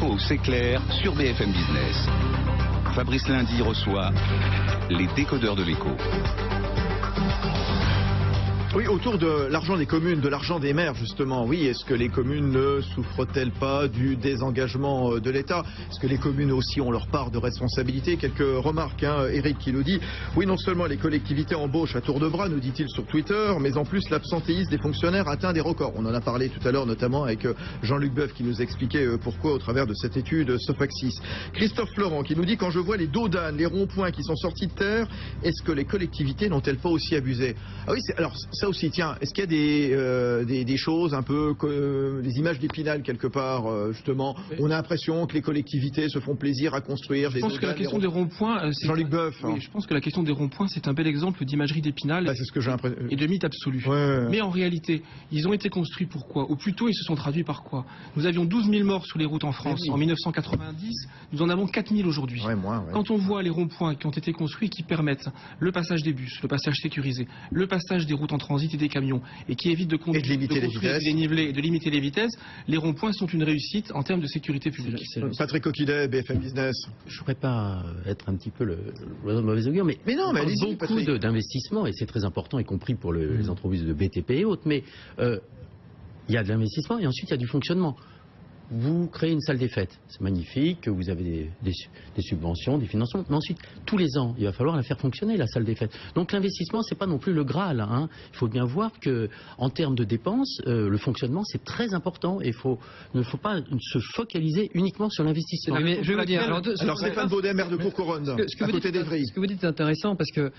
L'écho, c'est clair sur BFM Business. Fabrice Lundi reçoit les décodeurs de l'écho. Oui, autour de l'argent des communes, de l'argent des maires, justement. Oui, est-ce que les communes ne souffrent-elles pas du désengagement de l'État? Est-ce que les communes aussi ont leur part de responsabilité? Quelques remarques, Eric qui nous dit, oui, non seulement les collectivités embauchent à tour de bras, nous dit-il sur Twitter, mais en plus l'absentéisme des fonctionnaires atteint des records. On en a parlé tout à l'heure, notamment avec Jean-Luc Boeuf qui nous expliquait pourquoi au travers de cette étude Sofaxis. Christophe Florent qui nous dit, quand je vois les dos d'âne, les ronds-points qui sont sortis de terre, est-ce que les collectivités n'ont-elles pas aussi abusé? Ah oui, alors ça aussi, tiens, est-ce qu'il y a des choses un peu, des images d'Épinal quelque part, justement, on a l'impression que les collectivités se font plaisir à construire des... Je pense que la question des ronds-points... Jean-Luc Boeuf. Oui, je pense que la question des ronds-points, c'est un bel exemple d'imagerie d'Épinal c'est ce que j'ai l'impression. Et de mythe absolu. Ouais. Mais en réalité, ils ont été construits pour quoi? Ou plutôt, ils se sont traduits par quoi? Nous avions 12 000 morts sur les routes en France en 1990, nous en avons 4 000 aujourd'hui. Ouais. Quand on voit les ronds-points qui ont été construits, qui permettent le passage des bus, le passage sécurisé, le passage des routes en transit et des camions, et qui évite de conduire, de limiter les vitesses, des dénivelés et de limiter les vitesses, les ronds-points sont une réussite en termes de sécurité publique. Patrick Coquillet, BFM Business. Je ne voudrais pas être un petit peu le mauvais augure, mais non, mais allez-y, beaucoup d'investissements, et c'est très important, y compris pour les entreprises de BTP et autres, mais il y a de l'investissement et ensuite il y a du fonctionnement. Vous créez une salle des fêtes, c'est magnifique, vous avez des subventions, des financements, mais ensuite, tous les ans, il va falloir la faire fonctionner, la salle des fêtes. Donc l'investissement, c'est pas non plus le Graal. Il faut bien voir que, en termes de dépenses, le fonctionnement, c'est très important et il ne faut pas se focaliser uniquement sur l'investissement. Mais je veux dire, alors Stéphane Baudet, maire de Courcouronnes, à côté d'Evry. Ce que vous dites est intéressant parce que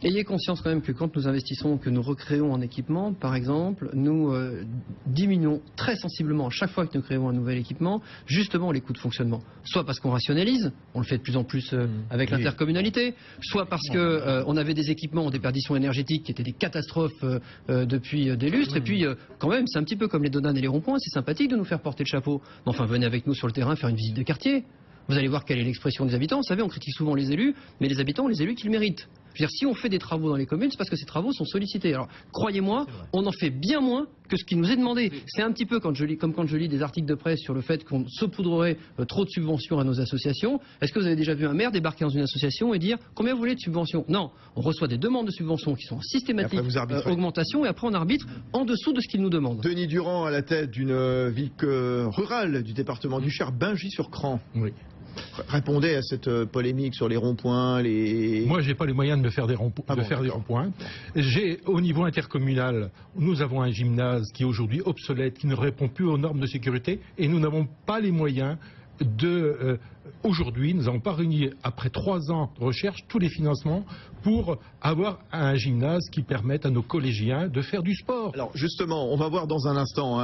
ayez conscience quand même que quand nous investissons, que nous recréons en équipement, par exemple, nous diminuons très sensiblement chaque fois que nous créons un nouvel équipement, justement les coûts de fonctionnement. Soit parce qu'on rationalise, on le fait de plus en plus avec l'intercommunalité, soit parce que on avait des équipements, des perditions énergétiques qui étaient des catastrophes depuis des lustres, et puis quand même, c'est un petit peu comme les donanes et les ronds-points, c'est sympathique de nous faire porter le chapeau. Mais enfin, venez avec nous sur le terrain faire une visite de quartier. Vous allez voir quelle est l'expression des habitants. Vous savez, on critique souvent les élus, mais les habitants ont les élus qu'ils méritent. Je veux dire, si on fait des travaux dans les communes, c'est parce que ces travaux sont sollicités. Alors, croyez-moi, on en fait bien moins que ce qui nous est demandé. C'est un petit peu quand je lis des articles de presse sur le fait qu'on saupoudrerait trop de subventions à nos associations. Est-ce que vous avez déjà vu un maire débarquer dans une association et dire combien vous voulez de subventions? Non, on reçoit des demandes de subventions qui sont en systématique augmentation et après on arbitre en dessous de ce qu'ils nous demandent. Denis Durand à la tête d'une ville rurale du département du Cher, Bingy-sur-Cran. Oui. Répondez à cette polémique sur les ronds-points, Moi, j'ai pas les moyens de me faire des ronds-points. Au niveau intercommunal, nous avons un gymnase qui est aujourd'hui obsolète, qui ne répond plus aux normes de sécurité, et nous n'avons pas les moyens aujourd'hui, nous n'avons pas réuni, après 3 ans de recherche, tous les financements pour avoir un gymnase qui permette à nos collégiens de faire du sport. Alors justement, on va voir dans un instant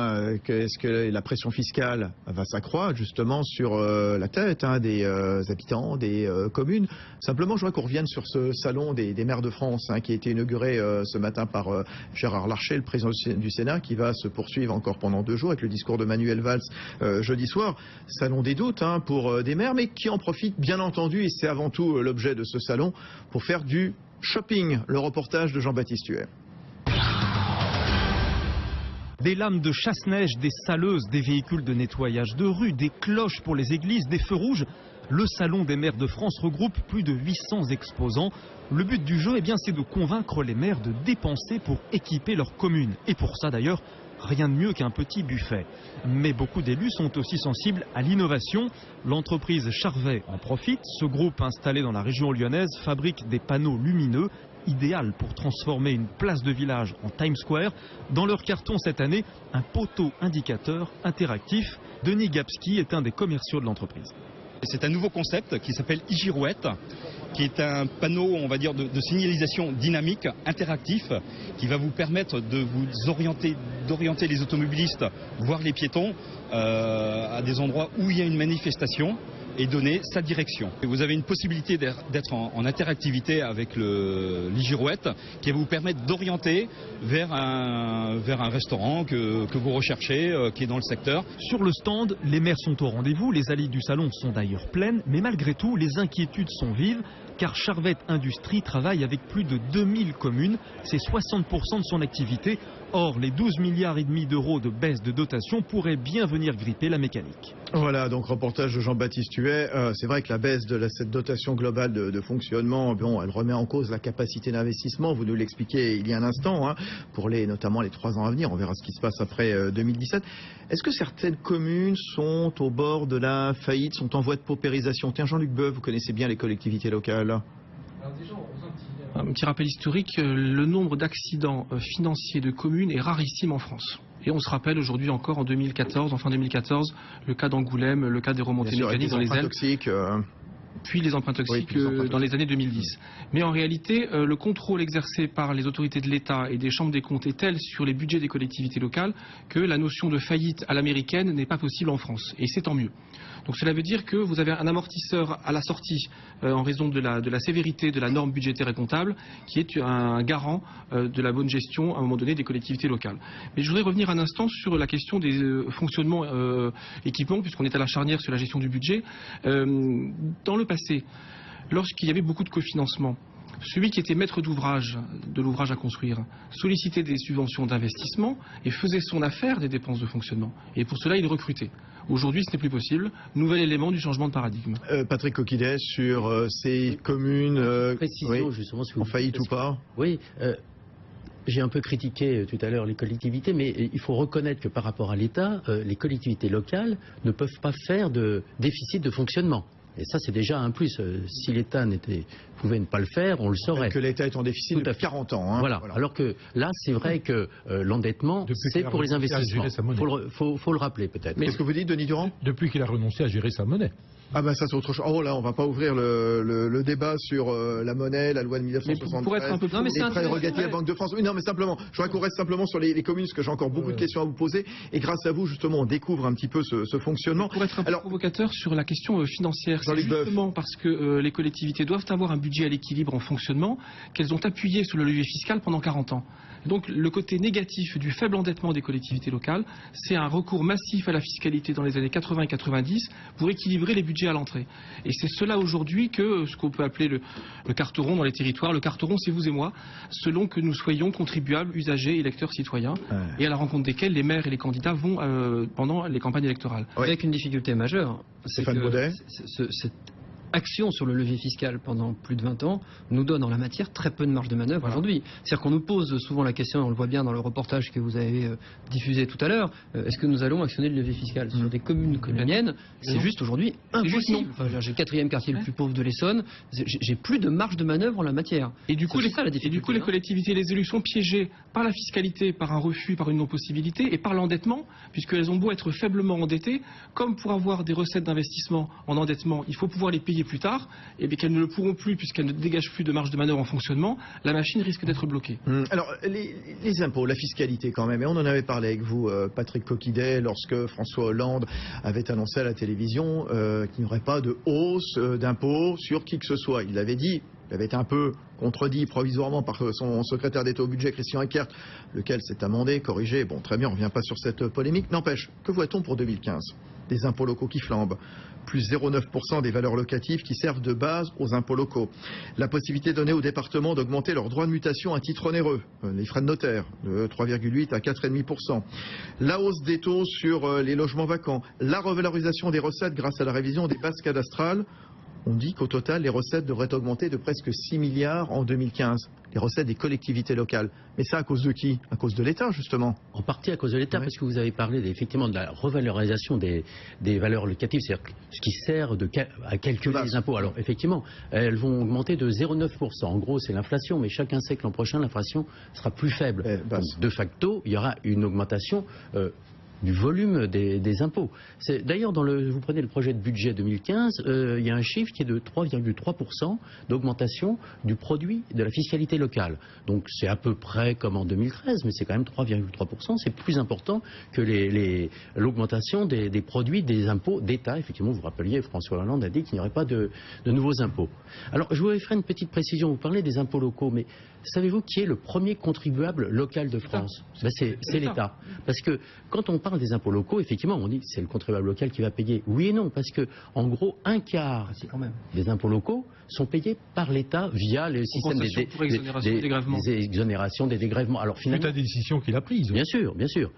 est-ce que la pression fiscale va s'accroître justement sur la tête des habitants, des communes. Simplement, je voudrais qu'on revienne sur ce salon des maires de France qui a été inauguré ce matin par Gérard Larcher, le président du Sénat, qui va se poursuivre encore pendant 2 jours avec le discours de Manuel Valls jeudi soir. Salon des doutes pour des maires, mais qui en profitent bien entendu, et c'est avant tout l'objet de ce salon, pour faire du shopping. Le reportage de Jean-Baptiste Huet. Des lames de chasse-neige, des saleuses, des véhicules de nettoyage de rue, des cloches pour les églises, des feux rouges. Le Salon des maires de France regroupe plus de 800 exposants. Le but du jeu, c'est de convaincre les maires de dépenser pour équiper leur commune. Et pour ça d'ailleurs, rien de mieux qu'un petit buffet. Mais beaucoup d'élus sont aussi sensibles à l'innovation. L'entreprise Charvet en profite. Ce groupe installé dans la région lyonnaise fabrique des panneaux lumineux, idéal pour transformer une place de village en Times Square. Dans leur carton cette année, un poteau indicateur interactif. Denis Gapski est un des commerciaux de l'entreprise. C'est un nouveau concept qui s'appelle e-Girouette, qui est un panneau, on va dire, de signalisation dynamique, interactif, qui va vous permettre de vous d'orienter les automobilistes, voire les piétons, à des endroits où il y a une manifestation, et donner sa direction. Et vous avez une possibilité d'être en interactivité avec l'e-Girouette qui va vous permettre d'orienter vers un restaurant que vous recherchez, qui est dans le secteur. Sur le stand, les maires sont au rendez-vous, les allées du salon sont d'ailleurs pleines, mais malgré tout, les inquiétudes sont vives, car Charvet Industrie travaille avec plus de 2000 communes, c'est 60% de son activité. Or, les 12,5 milliards d'euros de baisse de dotation pourraient bien venir gripper la mécanique. Voilà, donc reportage de Jean-Baptiste Huet. C'est vrai que la baisse de cette dotation globale de fonctionnement, bon, elle remet en cause la capacité d'investissement. Vous nous l'expliquiez il y a un instant, hein, pour notamment les 3 ans à venir. On verra ce qui se passe après 2017. Est-ce que certaines communes sont au bord de la faillite, sont en voie de paupérisation? Tiens, Jean-Luc Boeuf, vous connaissez bien les collectivités locales. Alors déjà, un petit rappel historique, le nombre d'accidents financiers de communes est rarissime en France. Et on se rappelle aujourd'hui encore en 2014, en fin 2014, le cas d'Angoulême, le cas des remontées mécaniques dans les Alpes. Toxiques, puis les emprunts toxiques dans les années 2010. Mais en réalité, le contrôle exercé par les autorités de l'État et des chambres des comptes est tel sur les budgets des collectivités locales que la notion de faillite à l'américaine n'est pas possible en France. Et c'est tant mieux. Donc cela veut dire que vous avez un amortisseur à la sortie en raison de la sévérité de la norme budgétaire et comptable qui est un garant de la bonne gestion à un moment donné des collectivités locales. Mais je voudrais revenir un instant sur la question des fonctionnements équipements puisqu'on est à la charnière sur la gestion du budget. Dans le passé, lorsqu'il y avait beaucoup de cofinancement, celui qui était maître d'ouvrage de l'ouvrage à construire sollicitait des subventions d'investissement et faisait son affaire des dépenses de fonctionnement. Et pour cela, il recrutait. Aujourd'hui, ce n'est plus possible. Nouvel élément du changement de paradigme. Patrick Coquillet, sur ces communes justement, si vous en faillite ou pas? Oui. J'ai un peu critiqué tout à l'heure les collectivités, mais il faut reconnaître que par rapport à l'État, les collectivités locales ne peuvent pas faire de déficit de fonctionnement. Et ça, c'est déjà un plus. Si l'État pouvait ne pas le faire, on le saurait. Que l'État est en déficit depuis 40 ans. Hein. Voilà. Alors que là, c'est vrai que l'endettement, c'est pour les investissements. Faut le rappeler peut-être. Qu'est-ce que vous dites, Denis Durand? Depuis qu'il a renoncé à gérer sa monnaie. Ah ben ça c'est autre chose. Oh là, on va pas ouvrir le débat sur la monnaie, la loi de 1973, pour être un peu plus... les prérogatives de la Banque de France. Oui, non, mais simplement, je voudrais qu'on reste simplement sur les communes, parce que j'ai encore beaucoup de questions à vous poser. Et grâce à vous, justement, on découvre un petit peu ce fonctionnement. Pour être un peu provocateur sur la question financière, c'est justement parce que les collectivités doivent avoir un budget à l'équilibre en fonctionnement qu'elles ont appuyé sur le levier fiscal pendant 40 ans. Donc le côté négatif du faible endettement des collectivités locales, c'est un recours massif à la fiscalité dans les années 80 et 90 pour équilibrer les budgets à l'entrée. Et c'est cela aujourd'hui que ce qu'on peut appeler le carteron dans les territoires. Le carteron, c'est vous et moi, selon que nous soyons contribuables, usagers, électeurs, citoyens, et à la rencontre desquels les maires et les candidats vont pendant les campagnes électorales. Avec une difficulté majeure, c'est que cette action sur le levier fiscal pendant plus de 20 ans nous donne en la matière très peu de marge de manœuvre aujourd'hui. C'est-à-dire qu'on nous pose souvent la question, on le voit bien dans le reportage que vous avez diffusé tout à l'heure, est-ce que nous allons actionner le levier fiscal sur des communes comme la mienne? C'est juste aujourd'hui impossible. Enfin, j'ai le 4e quartier le plus pauvre de l'Essonne, j'ai plus de marge de manœuvre en la matière. Et du coup, les collectivités, les élus sont piégés par la fiscalité, par un refus, par une non-possibilité et par l'endettement, puisqu'elles ont beau être faiblement endettées, comme pour avoir des recettes d'investissement en endettement, il faut pouvoir les payer plus tard, et bien qu'elles ne le pourront plus puisqu'elles ne dégagent plus de marge de manœuvre en fonctionnement, la machine risque d'être bloquée. Alors, les impôts, la fiscalité quand même, et on en avait parlé avec vous, Patrick Coquillet, lorsque François Hollande avait annoncé à la télévision qu'il n'y aurait pas de hausse d'impôts sur qui que ce soit. Il l'avait dit. Il avait été un peu contredit provisoirement par son secrétaire d'État au budget, Christian Eckert, lequel s'est amendé, corrigé. Bon, très bien, on ne revient pas sur cette polémique. N'empêche, que voit-on pour 2015? Des impôts locaux qui flambent, plus 0,9% des valeurs locatives qui servent de base aux impôts locaux. La possibilité donnée aux départements d'augmenter leurs droits de mutation à titre onéreux, les frais de notaire, de 3,8 à 4,5%. La hausse des taux sur les logements vacants, la revalorisation des recettes grâce à la révision des bases cadastrales. On dit qu'au total, les recettes devraient augmenter de presque 6 milliards en 2015. Les recettes des collectivités locales. Mais ça, à cause de qui? À cause de l'État, justement. En partie à cause de l'État, parce que vous avez parlé effectivement de la revalorisation des valeurs locatives, c'est-à-dire ce qui sert à calculer les impôts. Alors, effectivement, elles vont augmenter de 0,9%. En gros, c'est l'inflation, mais chacun sait que l'an prochain, l'inflation sera plus faible. Donc, de facto, il y aura une augmentation du volume des impôts. D'ailleurs, vous prenez le projet de budget 2015, il y a un chiffre qui est de 3,3% d'augmentation du produit de la fiscalité locale. Donc c'est à peu près comme en 2013, mais c'est quand même 3,3%. C'est plus important que l'augmentation des produits des impôts d'État. Effectivement, vous rappeliez, François Hollande a dit qu'il n'y aurait pas de nouveaux impôts. Alors, je voudrais faire une petite précision. Vous parlez des impôts locaux, mais savez-vous qui est le premier contribuable local de France? C'est l'État. Parce que quand on parle parle des impôts locaux, effectivement, on dit que c'est le contribuable local qui va payer. Oui et non, parce que, en gros, un quart des impôts locaux sont payés par l'État via le système des exonérations, des dégrèvements. Alors finalement, c'est la décision qu'il a prise. Bien sûr, bien sûr.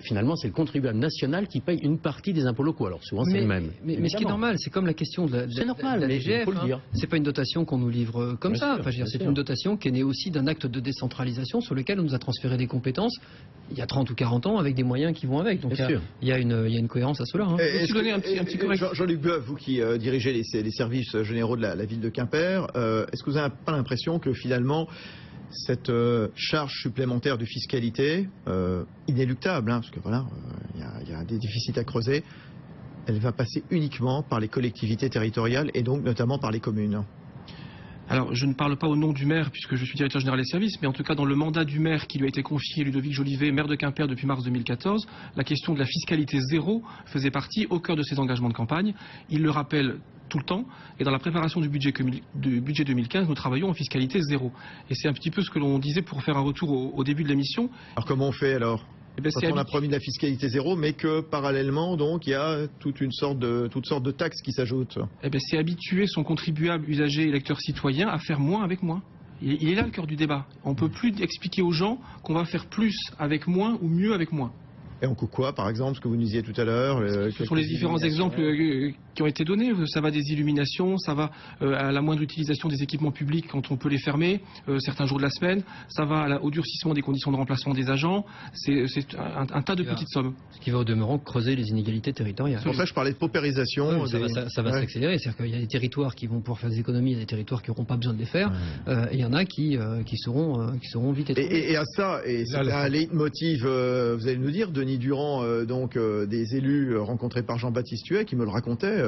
Finalement, c'est le contribuable national qui paye une partie des impôts locaux. Alors souvent, c'est le même. Mais ce qui est normal, c'est comme la question de la DGF. C'est pas une dotation qu'on nous livre comme ça. C'est une dotation qui est née aussi d'un acte de décentralisation sur lequel on nous a transféré des compétences il y a 30 ou 40 ans avec des moyens qui vont avec. Donc il y a une cohérence à cela. Jean-Luc Boeuf, vous qui dirigez les services généraux de la ville de Quimper, est-ce que vous n'avez pas l'impression que finalement cette charge supplémentaire de fiscalité, inéluctable, parce que voilà, il y a des déficits à creuser, elle va passer uniquement par les collectivités territoriales et donc notamment par les communes? Alors, je ne parle pas au nom du maire puisque je suis directeur général des services, mais en tout cas dans le mandat du maire qui lui a été confié, Ludovic Jolivet, maire de Quimper depuis mars 2014, la question de la fiscalité zéro faisait partie au cœur de ses engagements de campagne. Il le rappelle tout le temps, et dans la préparation du budget 2015, nous travaillons en fiscalité zéro. Et c'est un petit peu ce que l'on disait pour faire un retour au début de l'émission. Alors comment on fait alors? Quand on a promis de la fiscalité zéro, mais que parallèlement, donc, il y a toutes sortes de taxes qui s'ajoutent. C'est habituer son contribuable, usager, électeur, citoyen à faire moins avec moins. Il est là le cœur du débat. On ne peut plus expliquer aux gens qu'on va faire plus avec moins ou mieux avec moins. Et on coupe quoi, par exemple, ce que vous nous disiez tout à l'heure? Ce sont les différents exemples qui ont été donnés. Ça va des illuminations, ça va à la moindre utilisation des équipements publics quand on peut les fermer certains jours de la semaine, ça va au durcissement des conditions de remplacement des agents. C'est un tas de petites sommes. Ce qui va au demeurant creuser les inégalités territoriales. C'est pour ça que je parlais de paupérisation. Oui, ça va s'accélérer. C'est-à-dire qu'il y a des territoires qui vont pouvoir faire des économies, il y a des territoires qui n'auront pas besoin de les faire. Il y en a qui seront vite étouffés. Et à ça, et c'est un leitmotiv, vous allez nous dire, Denis Durand, des élus rencontrés par Jean-Baptiste Huet, qui me le racontait,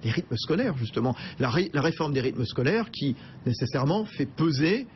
les rythmes scolaires, justement. La réforme des rythmes scolaires qui, nécessairement, fait peser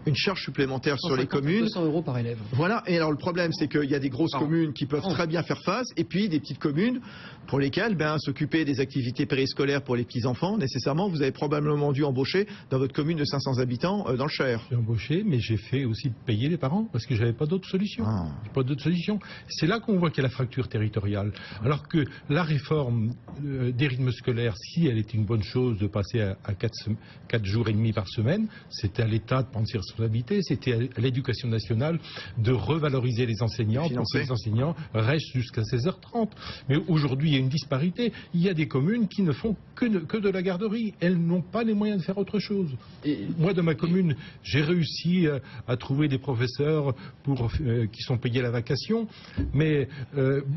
une charge supplémentaire sur les communes. 200 € par élève. Voilà, et alors le problème c'est qu'il y a des grosses communes qui peuvent très bien faire face, et puis des petites communes pour lesquelles s'occuper des activités périscolaires pour les petits-enfants, nécessairement, vous avez probablement dû embaucher dans votre commune de 500 habitants dans le Cher. J'ai embauché, mais j'ai fait aussi payer les parents, parce que j'avais pas d'autre solution. Pas d'autre solution. C'est là qu'on voit qu'il y a la fracture territoriale. Alors que la réforme des rythmes scolaires, si elle était une bonne chose de passer à 4 jours et demi par semaine, c'était à l'État de prendre ses responsabilités, c'était à l'Éducation nationale de revaloriser les enseignants pour que les enseignants restent jusqu'à 16h30. Mais aujourd'hui, il y a une disparité. Il y a des communes qui ne font que de la garderie. Elles n'ont pas les moyens de faire autre chose. Moi, dans ma commune, j'ai réussi à trouver des professeurs qui sont payés à la vacation, mais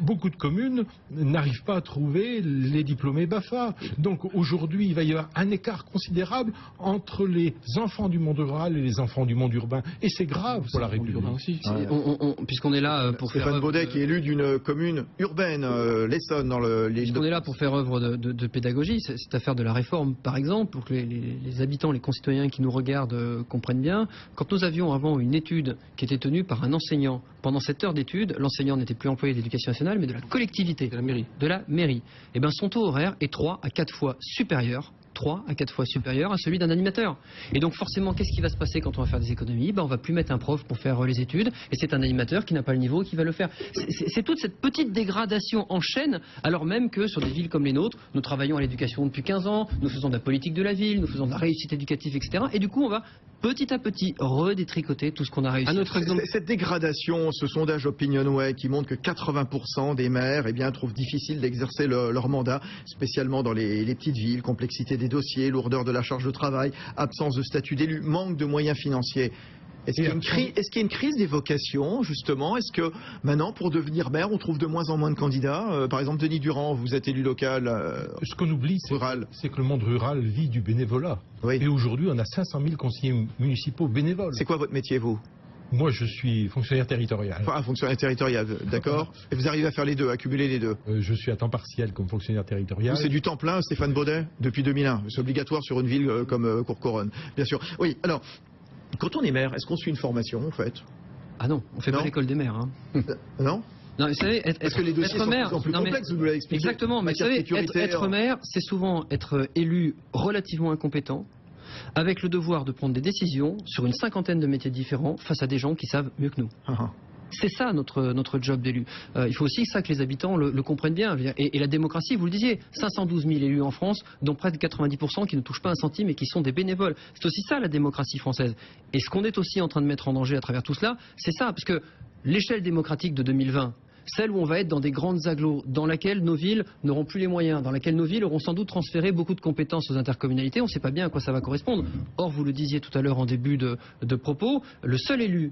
beaucoup de communes n'arrivent pas à trouver les diplômés BAFA. Donc aujourd'hui, il va y avoir un écart considérable entre les enfants du monde rural et les enfants du monde urbain. Et c'est grave pour la République. Puisqu'on est là pour Stéphane Baudet, qui est élu d'une commune urbaine, l'Essonne, dans puisqu'on est là pour faire œuvre de pédagogie, cette affaire de la réforme, par exemple, pour que les habitants, les concitoyens qui nous regardent comprennent bien, quand nous avions avant une étude qui était tenue par un enseignant, pendant cette heure d'étude, l'enseignant n'était plus employé de l'éducation nationale, mais de la collectivité, de la mairie. Et bien son taux horaire est 3 à 4 fois supérieur à celui d'un animateur. Et donc forcément, qu'est-ce qui va se passer quand on va faire des économies? On va plus mettre un prof pour faire les études, et c'est un animateur qui n'a pas le niveau qui va le faire. C'est toute cette petite dégradation en chaîne, alors même que sur des villes comme les nôtres, nous travaillons à l'éducation depuis 15 ans, nous faisons de la politique de la ville, nous faisons de la réussite éducative, etc. Et du coup, on va petit à petit redétricoter tout ce qu'on a réussi. Cette dégradation, ce sondage OpinionWay qui montre que 80% des maires trouvent difficile d'exercer leur mandat, spécialement dans les petites villes, complexité des dossiers, lourdeur de la charge de travail, absence de statut d'élu, manque de moyens financiers. Est-ce qu'il y a une crise des vocations, justement? Est-ce que maintenant, pour devenir maire, on trouve de moins en moins de candidats? Par exemple, Denis Durand, vous êtes élu local. Ce qu'on oublie, c'est que le monde rural vit du bénévolat. Oui. Et aujourd'hui, on a 500 000 conseillers municipaux bénévoles. C'est quoi votre métier, vous? Moi, je suis fonctionnaire territorial. Enfin, fonctionnaire territorial, d'accord. Et vous arrivez à faire les deux, à cumuler les deux? Je suis à temps partiel comme fonctionnaire territorial. C'est du temps plein, Stéphane Baudet, depuis 2001. C'est obligatoire sur une ville comme Courcouronnes, bien sûr. Oui, alors... Quand on est maire, est-ce qu'on suit une formation en fait? Ah non, on fait pas l'école des maires. Non. Non, vous savez, parce que les dossiers sont de plus en plus complexes, vous l'avez expliqué. Exactement, mais vous savez, être maire, c'est souvent être élu relativement incompétent, avec le devoir de prendre des décisions sur une cinquantaine de métiers différents face à des gens qui savent mieux que nous. C'est ça notre job d'élu. Il faut aussi ça que les habitants le comprennent bien. Et la démocratie, vous le disiez, 512 000 élus en France, dont près de 90% qui ne touchent pas un centime et qui sont des bénévoles. C'est aussi ça la démocratie française. Et ce qu'on est aussi en train de mettre en danger à travers tout cela, c'est ça. Parce que l'échelle démocratique de 2020, celle où on va être dans des grandes agglos, dans laquelle nos villes n'auront plus les moyens, dans laquelle nos villes auront sans doute transféré beaucoup de compétences aux intercommunalités, on ne sait pas bien à quoi ça va correspondre. Or, vous le disiez tout à l'heure en début de propos, le seul élu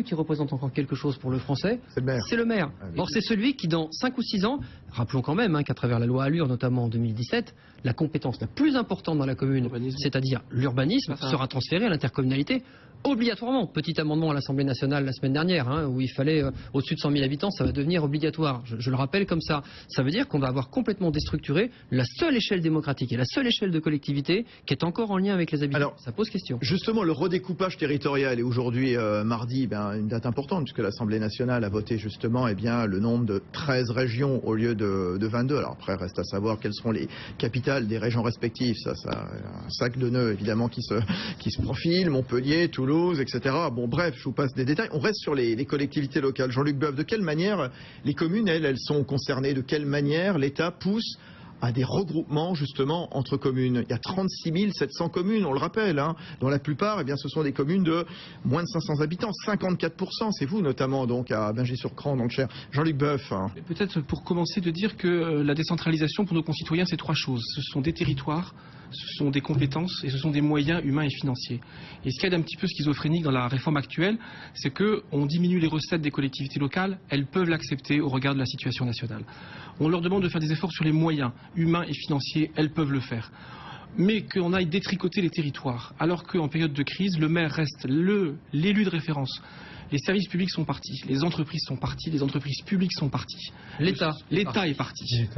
qui représente encore quelque chose pour le français, c'est le maire. Or, c'est celui qui, dans 5 ou 6 ans, rappelons quand même qu'à travers la loi Allure, notamment en 2017, la compétence la plus importante dans la commune, c'est-à-dire l'urbanisme, sera transférée à l'intercommunalité obligatoirement. Petit amendement à l'Assemblée nationale la semaine dernière, où il fallait au-dessus de 100 000 habitants, ça va devenir obligatoire. Je le rappelle comme ça. Ça veut dire qu'on va avoir complètement déstructuré la seule échelle démocratique et la seule échelle de collectivité qui est encore en lien avec les habitants. Alors, ça pose question. Justement, le redécoupage territorial est aujourd'hui, mardi, une date importante, puisque l'Assemblée nationale a voté justement le nombre de 13 régions au lieu de 22. Alors après, reste à savoir quelles seront les capitales des régions respectives. Ça un sac de nœuds évidemment qui se profile, Montpellier, Toulouse, etc. Bon, bref, je vous passe des détails. On reste sur les collectivités locales. Jean-Luc Boeuf, de quelle manière les communes, elles sont concernées? De quelle manière l'État pousse à des regroupements justement entre communes? Il y a 36 700 communes, on le rappelle, dont la plupart, ce sont des communes de moins de 500 habitants. 54%, c'est vous notamment, donc à Bingey-sur-Cran, dans le Cher. Jean-Luc Boeuf. Peut-être pour commencer de dire que la décentralisation pour nos concitoyens, c'est 3 choses. Ce sont des territoires, ce sont des compétences et ce sont des moyens humains et financiers. Et ce qu'il y a d'un petit peu schizophrénique dans la réforme actuelle, c'est qu'on diminue les recettes des collectivités locales, elles peuvent l'accepter au regard de la situation nationale. On leur demande de faire des efforts sur les moyens humains et financiers, elles peuvent le faire. Mais qu'on aille détricoter les territoires, alors qu'en période de crise, le maire reste l'élu de référence. Les services publics sont partis, les entreprises sont parties, les entreprises publiques sont parties. L'État est parti.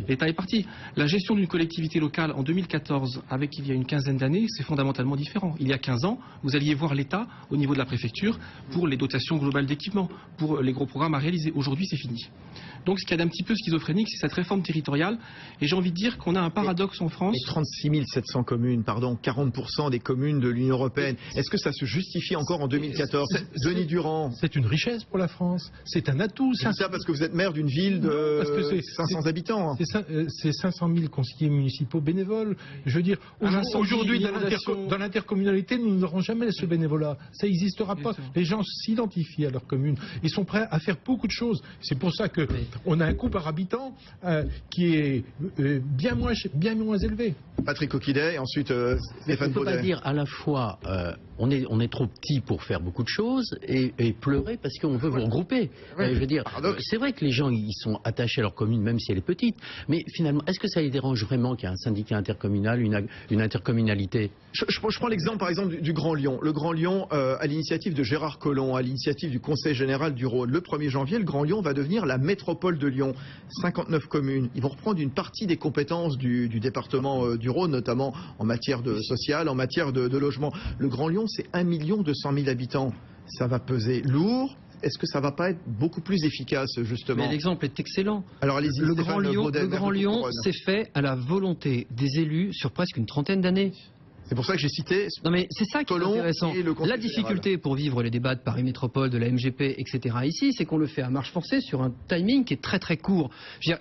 L'État est parti. La gestion d'une collectivité locale en 2014, avec il y a une quinzaine d'années, c'est fondamentalement différent. Il y a 15 ans, vous alliez voir l'État au niveau de la préfecture pour les dotations globales d'équipement, pour les gros programmes à réaliser. Aujourd'hui, c'est fini. Donc ce qu'il y a d'un petit peu schizophrénique, c'est cette réforme territoriale. Et j'ai envie de dire qu'on a un paradoxe en France. Et 36 700 communes, 40% des communes de l'Union européenne. Est-ce que ça se justifie encore en 2014? Denis Durand. C'est une richesse pour la France. C'est un atout. C'est ça parce que vous êtes maire d'une ville de 500 habitants. C'est 500 000 conseillers municipaux bénévoles. Je veux dire, aujourd'hui, dans l'intercommunalité, nous n'aurons jamais ce bénévolat. Ça n'existera pas. Les gens s'identifient à leur commune. Ils sont prêts à faire beaucoup de choses. C'est pour ça que on a un coût par habitant qui est bien moins élevé. Patrick Coquillet et ensuite Stéphane Baudet. On ne peut pas dire à la fois on est trop petit pour faire beaucoup de choses et pleurer parce qu'on veut vous regrouper. Je veux dire, c'est vrai que les gens ils sont attachés à leur commune même si elle est petite, mais finalement, est-ce que ça les dérange vraiment qu'il y ait un syndicat intercommunal, une intercommunalité? Je prends l'exemple par exemple du Grand Lyon. Le Grand Lyon, à l'initiative de Gérard Collomb, à l'initiative du Conseil général du Rhône, le 1er janvier, le Grand Lyon va devenir la métropole de Lyon. 59 communes. Ils vont reprendre une partie des compétences du département du Rhône, notamment en matière de social, en matière de logement. Le Grand Lyon, c'est 1 200 000 habitants. Ça va peser lourd. Est-ce que ça va pas être beaucoup plus efficace, justement? Mais l'exemple est excellent. Alors, allez-y, le Grand Lyon s'est fait à la volonté des élus sur presque une trentaine d'années. C'est pour ça que j'ai cité. Non mais c'est ça qui est intéressant. La difficulté pour vivre les débats de Paris Métropole, de la MGP, etc. ici, c'est qu'on le fait à marche forcée sur un timing qui est très très court.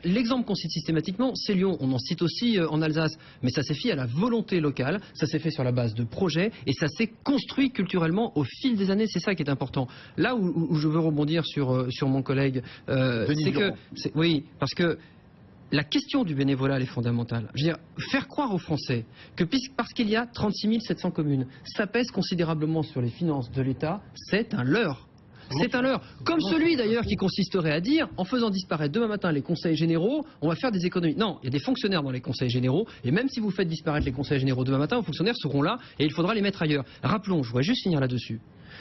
L'exemple qu'on cite systématiquement, c'est Lyon. On en cite aussi en Alsace. Mais ça s'est fait à la volonté locale, ça s'est fait sur la base de projets et ça s'est construit culturellement au fil des années. C'est ça qui est important. Là où je veux rebondir sur mon collègue, c'est que... Oui, parce que la question du bénévolat, elle est fondamentale. Je veux dire, faire croire aux Français que parce qu'il y a 36 700 communes, ça pèse considérablement sur les finances de l'État, c'est un leurre. C'est un leurre. Comme celui d'ailleurs qui consisterait à dire, en faisant disparaître demain matin les conseils généraux, on va faire des économies. Non, il y a des fonctionnaires dans les conseils généraux, et même si vous faites disparaître les conseils généraux demain matin, vos fonctionnaires seront là, et il faudra les mettre ailleurs. Rappelons, je voudrais juste finir là-dessus,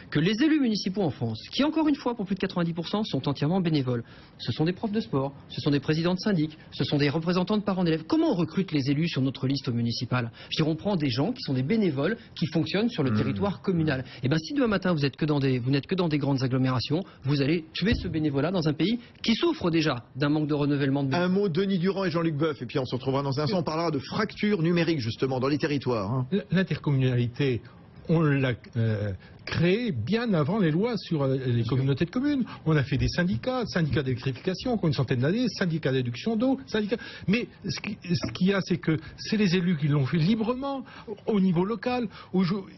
que les élus municipaux en France, qui encore une fois pour plus de 90% sont entièrement bénévoles, ce sont des profs de sport, ce sont des présidents de syndics, ce sont des représentants de parents d'élèves. Comment on recrute les élus sur notre liste municipale? Je veux dire, on prend des gens qui sont des bénévoles qui fonctionnent sur le territoire communal. Et bien si demain matin vous n'êtes que dans des grandes agglomérations, vous allez tuer ce bénévolat dans un pays qui souffre déjà d'un manque de renouvellement de bénévoles. Un mot, Denis Durand et Jean-Luc Boeuf, et puis on se retrouvera dans un instant, on parlera de fracture numérique justement dans les territoires. L'intercommunalité, on l'a créé bien avant les lois sur les communautés de communes. On a fait des syndicats d'électrification qui ont une centaine d'années, syndicats d'éduction d'eau, mais ce qu'il y a, c'est que c'est les élus qui l'ont fait librement au niveau local.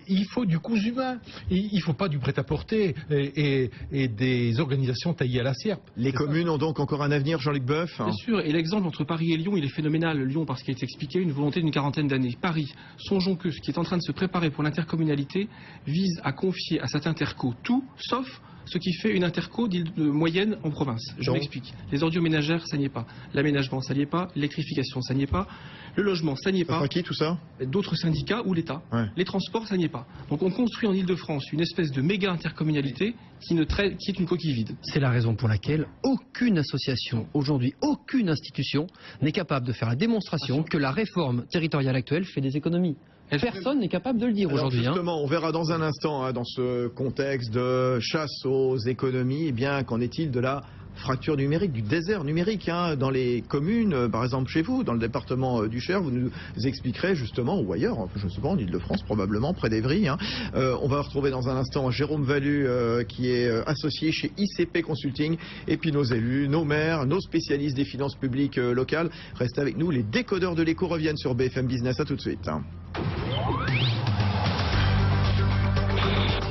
Il faut du coût humain, il ne faut pas du prêt-à-porter et des organisations taillées à la sierpe. Les communes ont donc encore un avenir, Jean-Luc Boeuf. Bien sûr, et l'exemple entre Paris et Lyon, il est phénoménal. Lyon, parce qu'il est expliqué, une volonté d'une quarantaine d'années. Paris, songeons que ce qui est en train de se préparer pour l'intercommunalité vise à confier à cette interco tout, sauf ce qui fait une interco d'île moyenne en province. Je m'explique. Les ordures ménagères, ça n'y est pas. L'aménagement, ça n'y est pas. L'électrification, ça n'y est pas. Le logement, ça n'y est pas. Enfin, qui tout ça? D'autres syndicats ou l'État. Ouais. Les transports, ça n'y est pas. Donc on construit en Île-de-France une espèce de méga intercommunalité qui est une coquille vide. C'est la raison pour laquelle aucune association, aujourd'hui, aucune institution n'est capable de faire la démonstration que la réforme territoriale actuelle fait des économies. Personne n'est capable de le dire aujourd'hui. Justement, on verra dans un instant, dans ce contexte de chasse aux économies, qu'en est-il de la fracture numérique, du désert numérique dans les communes, par exemple chez vous, dans le département du Cher, vous nous expliquerez justement, ou ailleurs, je ne sais pas, en Ile-de-France probablement, près d'Evry. On va retrouver dans un instant Jérôme Valu, qui est associé chez ICP Consulting, et puis nos élus, nos maires, nos spécialistes des finances publiques locales. Restez avec nous, les décodeurs de l'écho reviennent sur BFM Business, à tout de suite.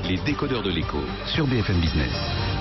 Les décodeurs de l'écho sur BFM Business.